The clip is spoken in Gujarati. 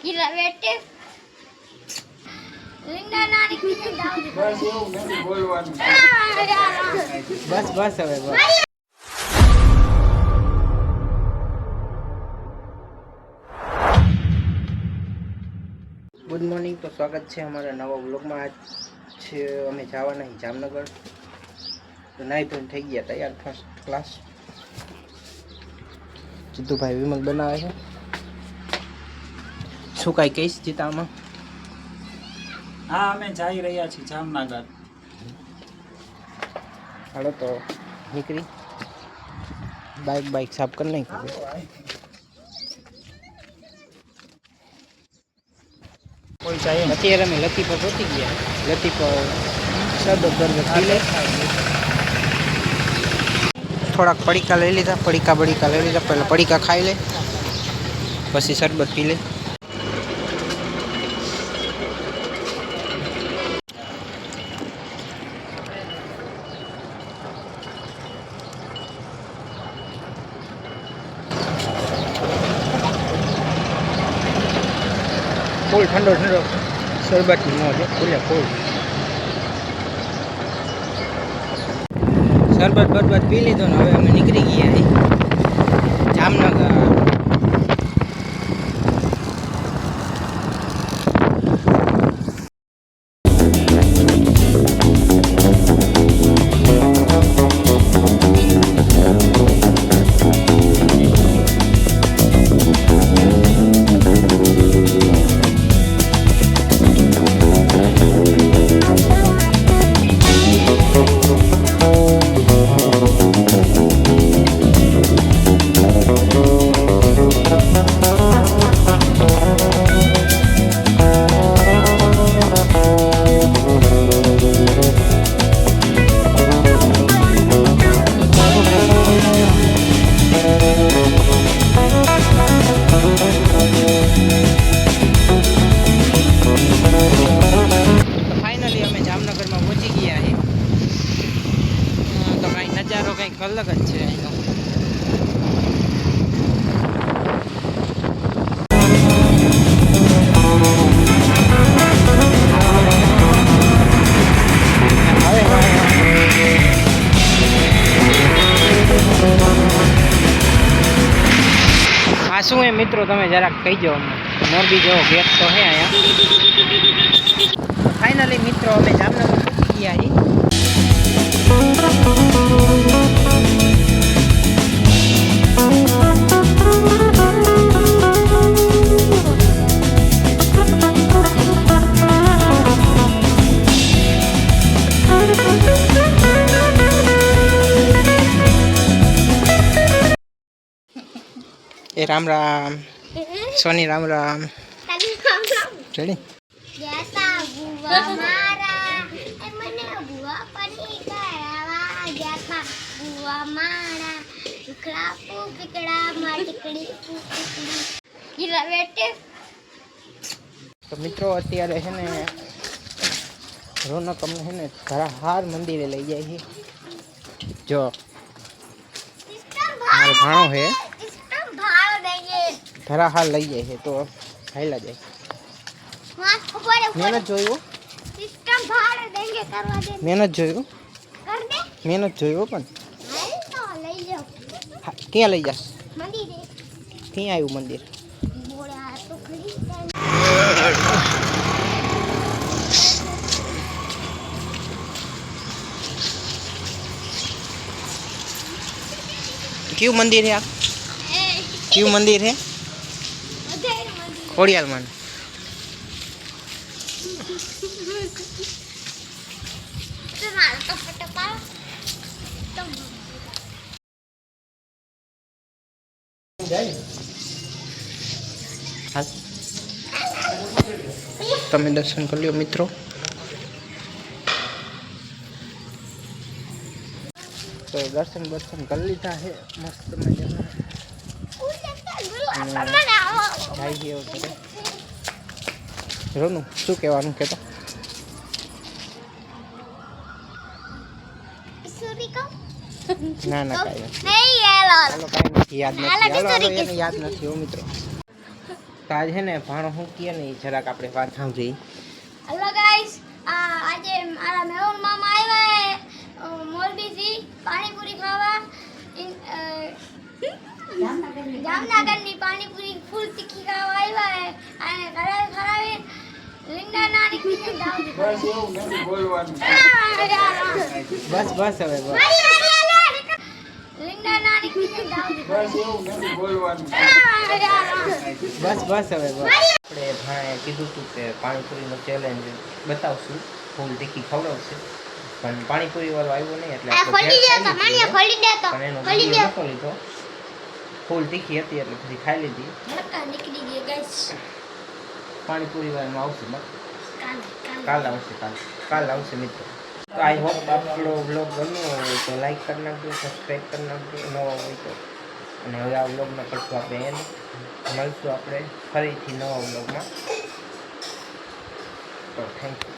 ઈલા બેટે રીંગણા નાની કીધું દાવ બસ એવું નથી બોલવાનું. બસ બસ હવે બસ. ગુડ મોર્નિંગ, તો સ્વાગત છે અમારા નવા વ્લોગમાં. આજ છે અમે જવાના જામનગર. તો નાઈ ધોઈને થઈ ગયા તૈયાર ફર્સ્ટ ક્લાસ. જીતુભાઈ વિમલ બનાવે છે. શું કાંઈ કહીશ જીતામાં? હા, અમે જઈ રહ્યા છીએ જામનગર. હાલો તો નીકળી બાઇક સાફ કરી નાખી. અત્યારે અમે લતીફા પહોંચી ગયા. લતીફા શરબત બરબત પી લે, થોડાક પડીકા લઈ લીધા. પડીકા લઈ લીધા. પહેલાં પડીકા ખાઈ લે, પછી શરબત પી લે. ફૂલ ઠંડો શરબતની મોજ ફૂલે ફૂલ. શરબત બરબત પી લીધો ને હવે અમે નીકળી ગયા જામનગર. નજારો કંઈક અલગ જ છે અહીંનો. આ શું એ મિત્રો તમે જરાક કહી દો અમને. મોરબી જેવો ગેટ તો છે અહીંયા. ફાઇનલી મિત્રો અમે જામનગર પહોંચી ગયા છીએ. એ રામ રામ સોની, રામ રામ. રેડી? જતા બુવા મારા એ મને બુવા પડી કરાવા જતા બુવા મારા ઉખડા પૂકડા માં ટીકડી પૂકડી ઈલા બેટે. તો મિત્રો અત્યારે છે ને રોનક અમને છે ને ધરાહાર મંદિરે લઈ જાય છે. જો મારો ભાણો છે, ધરાહાર લઈ જાય છે તો હાઈલા જાય. મહેનત જોયું, મહેનત જોયું, મહેનત જોયું. પણ ક્યાં લઈ જા? ક્યાં આવ્યું મંદિર? क्यों मंदिर है? क्यों मंदिर है? खोड़ियाल मन. તમે દર્શન કરી લ્યો મિત્રો. તો દર્શન કરી લીધા છે મસ્ત મજાના. રોનું શું કહેવાનું કે? તો ના ના કાંઈ નથી. યાદ નથી. હાલો એને યાદ નથી હો મિત્રો. તો આજ છે ને ભાણો શું કહે ને એ જરાક આપણે વાત સાંભળી. હેલો ગાઈસ, આજે મારા મેહુલ મામા આવ્યા હે મોરબીથી પાણીપુરી ખાવા. જામનગરની પાણીપુરી ફૂલ તીખી ખાવા આવ્યા હે અને ખરાવી લીંડા ના નીકળી જાવ. બસ એવું નથી બોલવાનું. બસ હવે બસ. લીંડા ના નીકળી જાવ. બસ એવું નથી બોલવાનું. બસ હવે બસ. આપણે ભાણે કીધું હતું કે પાણીપુરીનો ચેલેન્જ બતાવશું, ફૂલ તીખી ખવડાવશે, પણ પાણીપુરી વાળો આવ્યો નહીં એટલે આપણે ખોલી ઘેર દે તો ખાઈ માનિયા લીધી. ખોલી દે તો પણ એનો ખોલી દે. વિડીયો નહોતો લીધો, ફૂલ તીખી હતી એટલે પછી ખાઈ લીધી. નકા નીકળી ગઈ ગાઈસ. પાણીપુરી વાળામાં આવશે બસ. કાલે કાલ આવશે મિત્રો. તો આઈ હોપ આપણો વ્લોગ ગમ્યો હોય તો લાઈક કરી નાખજો, સબસ્ક્રાઈબ કરી નાખજો નવો હોય તો. અને હવે આ વ્લોગમાં કરશું આપણે એન્ડ. મળશું આપણે ફરીથી નવા વ્લોગમાં. તો થેન્ક યુ.